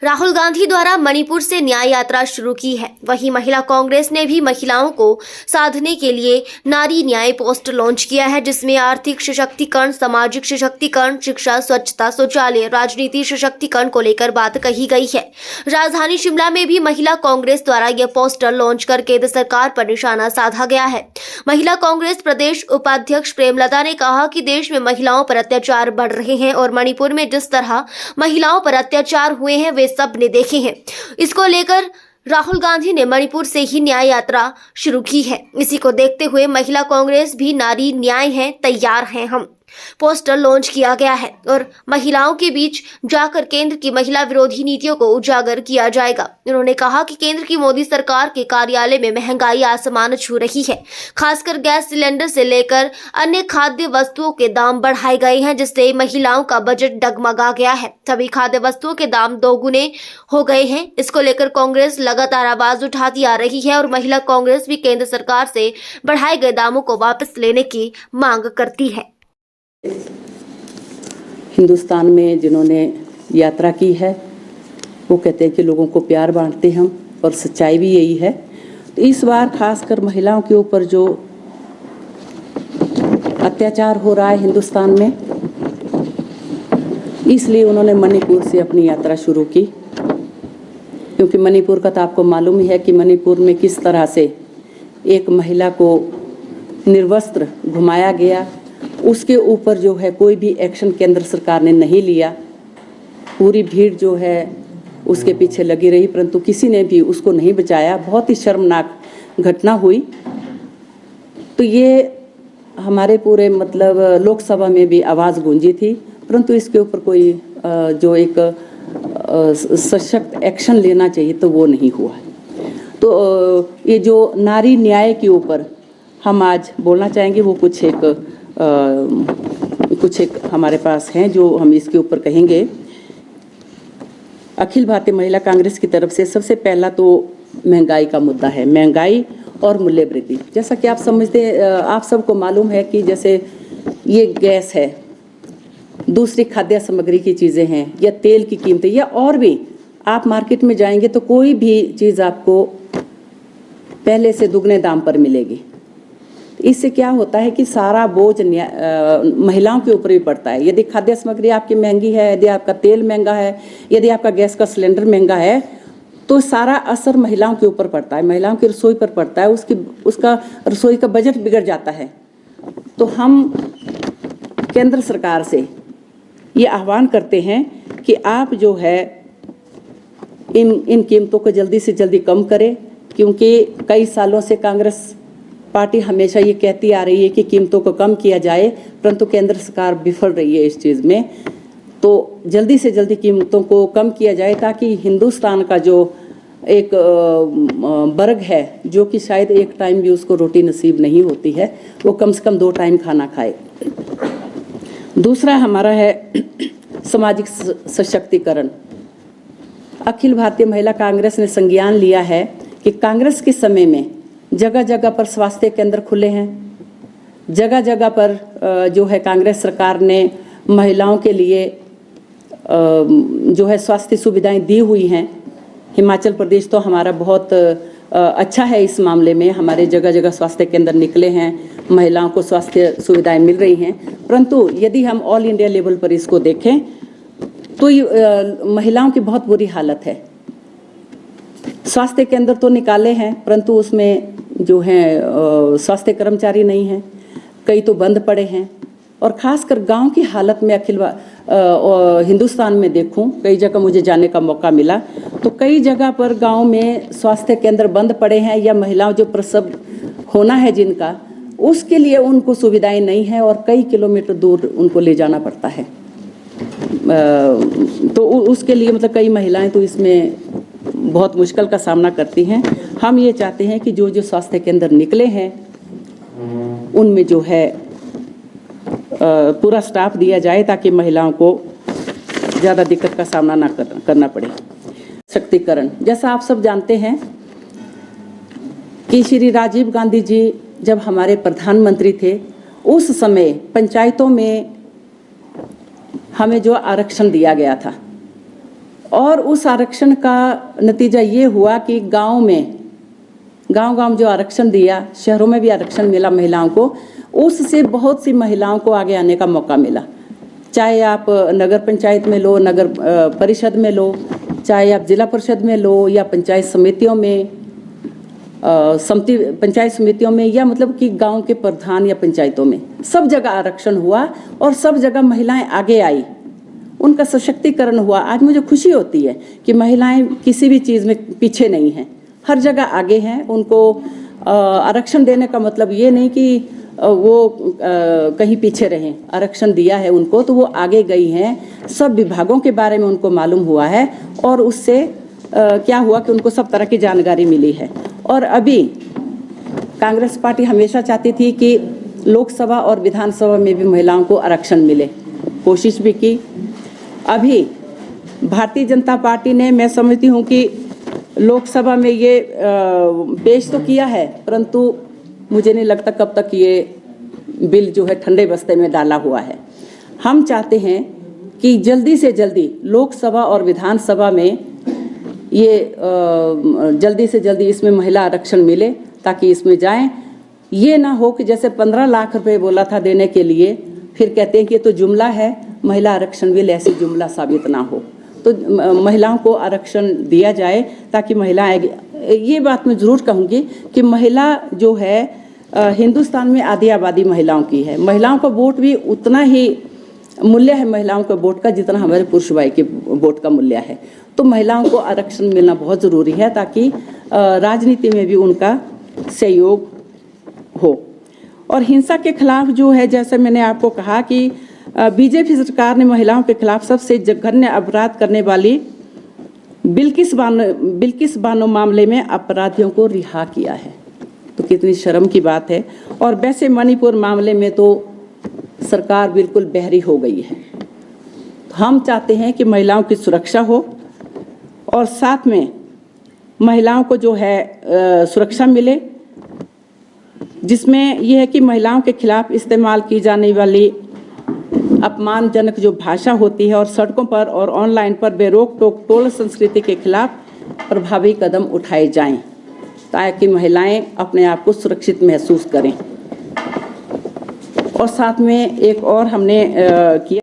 राहुल गांधी द्वारा मणिपुर से न्याय यात्रा शुरू की है। वहीं महिला कांग्रेस ने भी महिलाओं को साधने के लिए नारी न्याय पोस्टर लॉन्च किया है, जिसमें आर्थिक सशक्तिकरण, सामाजिक सशक्तिकरण, शिक्षा, स्वच्छता, शौचालय, राजनीति सशक्तिकरण को लेकर बात कही गई है। राजधानी शिमला में भी महिला कांग्रेस द्वारा यह पोस्टर लॉन्च कर केंद्र सरकार पर निशाना साधा गया है। महिला कांग्रेस प्रदेश उपाध्यक्ष प्रेमलता ने कहा कि देश में महिलाओं पर अत्याचार बढ़ रहे हैं और मणिपुर में जिस तरह महिलाओं पर अत्याचार हुए हैं वे सब ने देखे हैं। इसको लेकर राहुल गांधी ने मणिपुर से ही न्याय यात्रा शुरू की है। इसी को देखते हुए महिला कांग्रेस भी नारी न्याय है, तैयार हैं हम पोस्टर लॉन्च किया गया है और महिलाओं के बीच जाकर केंद्र की महिला विरोधी नीतियों को उजागर किया जाएगा। उन्होंने कहा कि केंद्र की मोदी सरकार के कार्यालय में महंगाई आसमान छू रही है। खासकर गैस सिलेंडर से लेकर अन्य खाद्य वस्तुओं के दाम बढ़ाए गए हैं, जिससे महिलाओं का बजट डगमगा गया है। सभी खाद्य वस्तुओं के दाम दोगुने हो गए हैं। इसको लेकर कांग्रेस लगातार आवाज उठाती आ रही है और महिला कांग्रेस भी केंद्र सरकार से बढ़ाए गए दामों को वापस लेने की मांग करती है। हिंदुस्तान में जिन्होंने यात्रा की है वो कहते हैं कि लोगों को प्यार बांटते हम, और सच्चाई भी यही है। तो इस बार खासकर महिलाओं के ऊपर जो अत्याचार हो रहा है हिंदुस्तान में, इसलिए उन्होंने मणिपुर से अपनी यात्रा शुरू की। क्योंकि मणिपुर का तो आपको मालूम ही है कि मणिपुर में किस तरह से एक महिला को निर्वस्त्र घुमाया गया, उसके ऊपर जो है कोई भी एक्शन केंद्र सरकार ने नहीं लिया। पूरी भीड़ जो है उसके पीछे लगी रही, परंतु किसी ने भी उसको नहीं बचाया। बहुत ही शर्मनाक घटना हुई। तो ये हमारे पूरे मतलब लोकसभा में भी आवाज़ गूंजी थी, परंतु इसके ऊपर कोई जो एक सशक्त एक्शन लेना चाहिए तो वो नहीं हुआ। तो ये जो नारी न्याय के ऊपर हम आज बोलना चाहेंगे, वो कुछ एक हमारे पास हैं जो हम इसके ऊपर कहेंगे। अखिल भारतीय महिला कांग्रेस की तरफ से सबसे पहला तो महंगाई का मुद्दा है, महंगाई और मूल्य वृद्धि। जैसा कि आप समझते हैं, आप सबको मालूम है कि जैसे ये गैस है, दूसरी खाद्य सामग्री की चीज़ें हैं, या तेल की कीमतें, या और भी आप मार्केट में जाएंगे तो कोई भी चीज़ आपको पहले से दुगने दाम पर मिलेगी। इससे क्या होता है कि सारा बोझ महिलाओं के ऊपर भी पड़ता है। यदि खाद्य सामग्री आपकी महंगी है, यदि आपका तेल महंगा है, यदि आपका गैस का सिलेंडर महंगा है, तो सारा असर महिलाओं के ऊपर पड़ता है, महिलाओं की रसोई पर पड़ता है। उसका रसोई का बजट बिगड़ जाता है। तो हम केंद्र सरकार से ये आह्वान करते हैं कि आप जो है इन कीमतों को जल्दी से जल्दी कम करें, क्योंकि कई सालों से कांग्रेस पार्टी हमेशा ये कहती आ रही है कि कीमतों को कम किया जाए, परंतु केंद्र सरकार विफल रही है इस चीज़ में। तो जल्दी से जल्दी कीमतों को कम किया जाए, ताकि हिंदुस्तान का जो एक वर्ग है जो कि शायद एक टाइम भी उसको रोटी नसीब नहीं होती है, वो कम से कम 2 टाइम खाना खाए। दूसरा हमारा है सामाजिक सशक्तिकरण। अखिल भारतीय महिला कांग्रेस ने संज्ञान लिया है कि कांग्रेस के समय में जगह जगह पर स्वास्थ्य केंद्र खुले हैं, जगह जगह पर जो है कांग्रेस सरकार ने महिलाओं के लिए जो है स्वास्थ्य सुविधाएं दी हुई हैं। हिमाचल प्रदेश तो हमारा बहुत अच्छा है इस मामले में, हमारे जगह जगह स्वास्थ्य केंद्र निकले हैं, महिलाओं को स्वास्थ्य सुविधाएं मिल रही हैं। परंतु यदि हम ऑल इंडिया लेवल पर इसको देखें तो महिलाओं की बहुत बुरी हालत है। स्वास्थ्य केंद्र तो निकाले हैं, परंतु उसमें जो है स्वास्थ्य कर्मचारी नहीं हैं, कई तो बंद पड़े हैं। और ख़ासकर गांव की हालत में हिंदुस्तान में देखूं, कई जगह मुझे जाने का मौका मिला तो कई जगह पर गांव में स्वास्थ्य केंद्र बंद पड़े हैं, या महिलाओं जो प्रसव होना है जिनका, उसके लिए उनको सुविधाएं नहीं है और कई किलोमीटर दूर उनको ले जाना पड़ता है। तो उसके लिए मतलब कई महिलाएं तो इसमें बहुत मुश्किल का सामना करती हैं। हम ये चाहते हैं कि जो स्वास्थ्य केंद्र निकले हैं उनमें जो है पूरा स्टाफ दिया जाए, ताकि महिलाओं को ज़्यादा दिक्कत का सामना ना करना पड़े। शक्तिकरण, जैसा आप सब जानते हैं कि श्री राजीव गांधी जी जब हमारे प्रधानमंत्री थे, उस समय पंचायतों में हमें जो आरक्षण दिया गया था, और उस आरक्षण का नतीजा ये हुआ कि गांव में गांव जो आरक्षण दिया, शहरों में भी आरक्षण मिला महिलाओं को, उससे बहुत सी महिलाओं को आगे आने का मौका मिला। चाहे आप नगर पंचायत में लो, नगर परिषद में लो, चाहे आप जिला परिषद में लो, या पंचायत समितियों में, पंचायत समितियों में, या मतलब कि गांव के प्रधान या पंचायतों में, सब जगह आरक्षण हुआ और सब जगह महिलाएं आगे आई, उनका सशक्तिकरण हुआ। आज मुझे खुशी होती है कि महिलाएं किसी भी चीज़ में पीछे नहीं हैं, हर जगह आगे हैं। उनको आरक्षण देने का मतलब ये नहीं कि वो कहीं पीछे रहें, आरक्षण दिया है उनको तो वो आगे गई हैं। सब विभागों के बारे में उनको मालूम हुआ है और उससे क्या हुआ कि उनको सब तरह की जानकारी मिली है। और अभी कांग्रेस पार्टी हमेशा चाहती थी कि लोकसभा और विधानसभा में भी महिलाओं को आरक्षण मिले, कोशिश भी की। अभी भारतीय जनता पार्टी ने, मैं समझती हूँ कि लोकसभा में ये पेश तो किया है, परंतु मुझे नहीं लगता कब तक ये बिल जो है ठंडे बस्ते में डाला हुआ है। हम चाहते हैं कि जल्दी से जल्दी लोकसभा और विधानसभा में ये जल्दी से जल्दी इसमें महिला आरक्षण मिले, ताकि इसमें जाएं। ये ना हो कि जैसे 15 लाख रुपए बोला था देने के लिए, फिर कहते हैं कि ये तो जुमला है, महिला आरक्षण बिल ऐसी जुमला साबित ना हो। तो महिलाओं को आरक्षण दिया जाए ताकि महिलाएं, ये बात मैं ज़रूर कहूँगी कि महिला जो है हिंदुस्तान में आधी आबादी महिलाओं की है। महिलाओं का वोट भी उतना ही मूल्य है महिलाओं के वोट का जितना हमारे पुरुष भाई के वोट का मूल्य है। तो महिलाओं को आरक्षण मिलना बहुत ज़रूरी है ताकि राजनीति में भी उनका सहयोग हो। और हिंसा के खिलाफ जो है, जैसे मैंने आपको कहा कि बीजेपी सरकार ने महिलाओं के खिलाफ सबसे जघन्य अपराध करने वाली बिल्किस बानो मामले में अपराधियों को रिहा किया है। तो कितनी शर्म की बात है। और वैसे मणिपुर मामले में तो सरकार बिल्कुल बहरी हो गई है। तो हम चाहते हैं कि महिलाओं की सुरक्षा हो और साथ में महिलाओं को जो है सुरक्षा मिले, जिसमें यह है कि महिलाओं के खिलाफ इस्तेमाल की जाने वाली अपमानजनक जो भाषा होती है और सड़कों पर और ऑनलाइन पर बेरोक टोक टोल संस्कृति के खिलाफ प्रभावी कदम उठाए जाएं, ताकि महिलाएं अपने आप को सुरक्षित महसूस करें। और साथ में एक और हमने किया